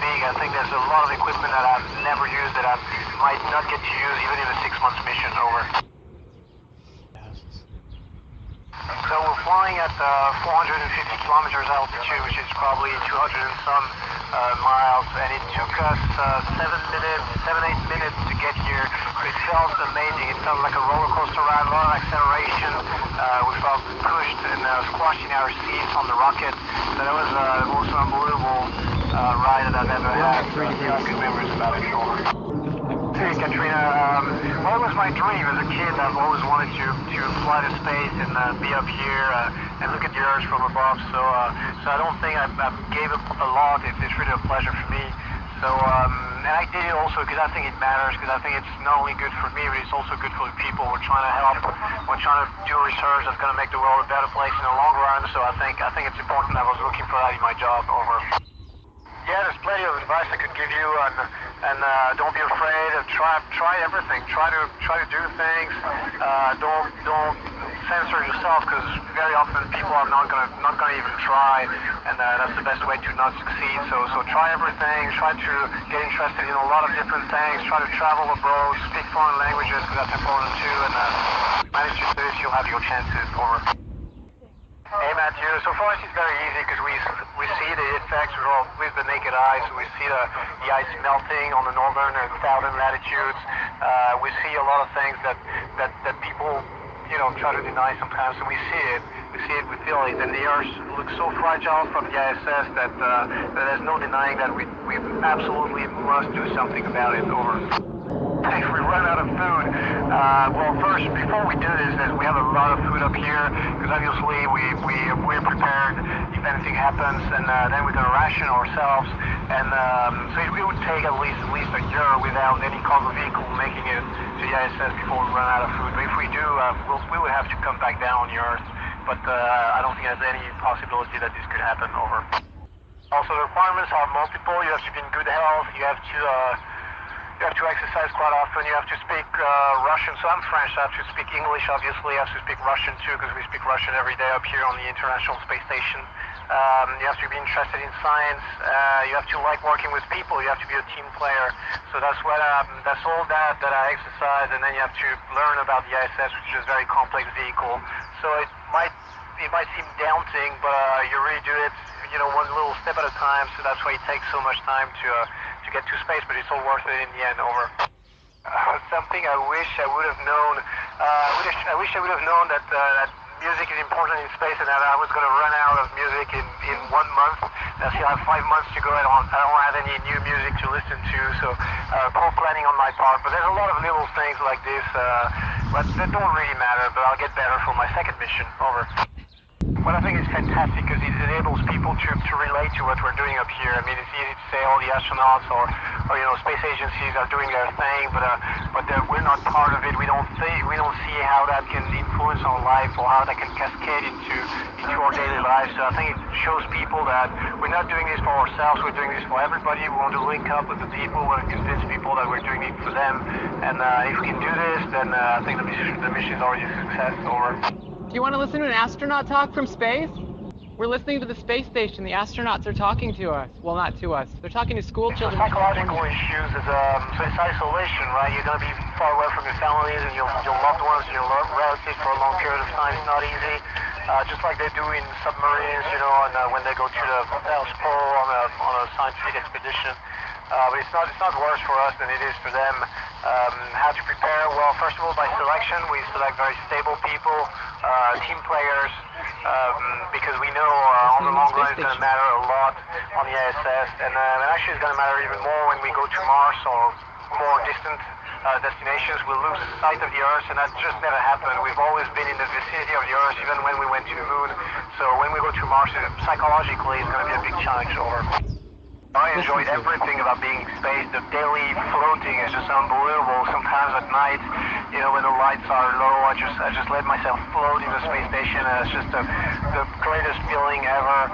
big. I think there's a lot of equipment that I've never used that I might not get to use even in a 6-month mission. Over. So we're flying at 450 kilometers altitude, which is probably 200 and some miles, and it took us 7, 8 minutes to get here. It felt amazing. It felt like a roller coaster ride, a lot of acceleration. We felt pushed and squashed in our seats on the rocket. So that was the most unbelievable ride that I've ever had. Good memories about it. Hey Katrina, well, it was my dream as a kid. I've always wanted to fly to space and be up here and look at the Earth from above. So I don't think I gave up a lot. It's really a pleasure for me. So and I did it also because I think it matters. Because I think it's not only good for me, but it's also good for the people. We're trying to help. We're trying to do research that's going to make the world a better place in the long run. So I think it's important. I was looking for that in my job. Over. Yeah, there's plenty of advice I could give you, and don't be afraid. Try everything. Try to do things. Don't censor yourself, because very often people are not gonna even try, and that's the best way to not succeed. So try everything. Try to get interested in a lot of different things. Try to travel abroad, speak foreign languages, because that's important too. And manage to do this, you'll have your chances. Over. Hey Matthew, so for us it's very easy because we see the effects with the naked eye. So we see the ice melting on the northern and southern latitudes. We see a lot of things that people try to deny sometimes. So we see it, we feel it, and the Earth looks so fragile from the ISS that there's no denying that we absolutely must do something about it. Over. If we run out of food, well, first, before we do this, we have a lot of food up here, because obviously we're prepared if anything happens, and then we're going to ration ourselves, and so it would take at least a year without any cargo vehicle making it to the ISS before we run out of food. But if we do, we would have to come back down on the Earth, but I don't think there's any possibility that this could happen. Over. Also, the requirements are multiple. You have to be in good health. You have to exercise quite often. You have to speak Russian. So I'm French, so I have to speak English, obviously. I have to speak Russian too, because we speak Russian every day up here on the International Space Station. You have to be interested in science. You have to like working with people. You have to be a team player. So that's all that I exercise. And then you have to learn about the ISS, which is a very complex vehicle. So it might seem daunting, but you really do it, one little step at a time. So that's why it takes so much time to get to space, but it's all worth it in the end. Over. Something I wish I would have known. I wish I would have known that music is important in space, and that I was going to run out of music in 1 month. I still have 5 months to go. I don't have any new music to listen to, so poor planning on my part. But there's a lot of little things like this, but that don't really matter. But I'll get better for my second mission. Over. Well, I think it's fantastic because it enables people to relate to what we're doing up here. I mean, it's easy to say all the astronauts or space agencies are doing their thing, but we're not part of it. We don't see how that can influence our life or how that can cascade into our daily lives. So I think it shows people that we're not doing this for ourselves. We're doing this for everybody. We want to link up with the people. We want to convince people that we're doing it for them. And if we can do this, then I think the mission is already a success. Over. Do you want to listen to an astronaut talk from space? We're listening to the space station. The astronauts are talking to us. Well, not to us. They're talking to school children. Psychological issues is so it's isolation, right? You're going to be far away from your families and your loved ones and your relatives for a long period of time. It's not easy. Just like they do in submarines, and when they go to the South Pole on a scientific expedition. But it's not worse for us than it is for them. How to prepare? Well, first of all, by selection, we select very stable people, team players, because we know on the long run it's going to matter a lot on the ISS, and actually it's going to matter even more when we go to Mars or more distant destinations. We'll lose sight of the Earth, and that just never happened. We've always been in the vicinity of the Earth, even when we went to the Moon. So when we go to Mars, psychologically, it's going to be a big challenge. Over. I enjoyed everything about being in space. The daily floating is just unbelievable. Sometimes at night, when the lights are low, I just let myself float in the space station, and it's just the greatest feeling ever.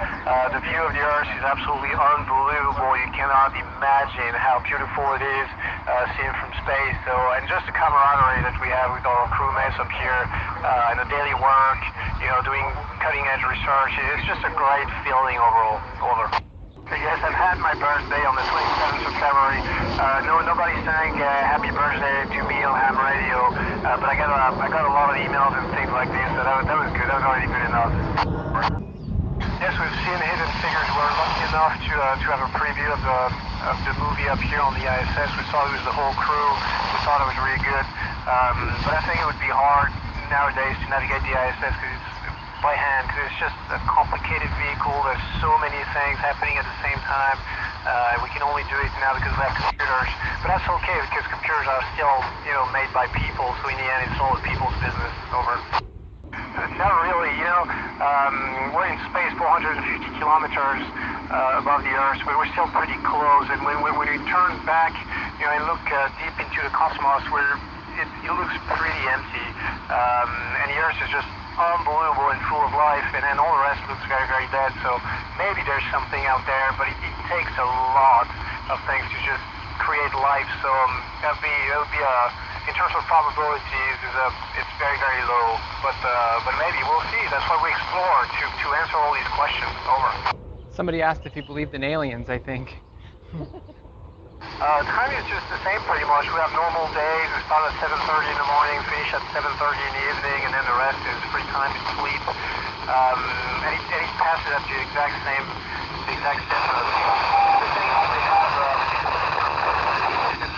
The view of the Earth is absolutely unbelievable. You cannot imagine how beautiful it is seen from space. So, and just the camaraderie that we have with our crewmates up here, and the daily work, doing cutting-edge research, it's just a great feeling overall. Over. Yes, I've had had my birthday on the 27th of February. Nobody sang happy birthday to me on ham radio, but I got a lot of emails and things like this, so that was good. That was already good enough. Yes, we've seen Hidden Figures. We're lucky enough to have a preview of the movie up here on the ISS. We saw it was the whole crew. We thought it was really good, but I think it would be hard nowadays to navigate the ISS because it's by hand, because it's just a complicated vehicle. There's so many things happening at the same time. We can only do it now because we have computers, but that's okay because computers are still, made by people. So in the end, it's all the people's business. Over. Not really, we're in space 450 kilometers above the Earth, but we're still pretty close. And when we turn back, and look deep into the cosmos, where it looks pretty empty, and the Earth is just unbelievable and full of life, and then all the rest looks very, very dead. So maybe there's something out there, but it takes a lot of things to just create life. So that would be in terms of probabilities, it's very, very low. But maybe we'll see. That's why we explore to answer all these questions. Over. Somebody asked if he believed in aliens, I think. Time is just the same pretty much. We have normal days. We start at 7:30 in the morning, finish at 7:30 in the evening, and then the rest is free time and sleep. And it passes at the exact same the thing we have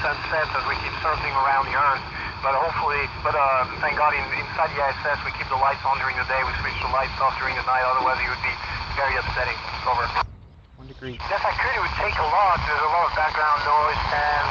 sunset as we keep circling around the Earth. But thank God, inside the ISS we keep the lights on during the day. We switch the lights off during the night. Otherwise, it would be very upsetting. Over. 1 degree. Yes, I could. It would take a lot. There's a lot of background noise, sand,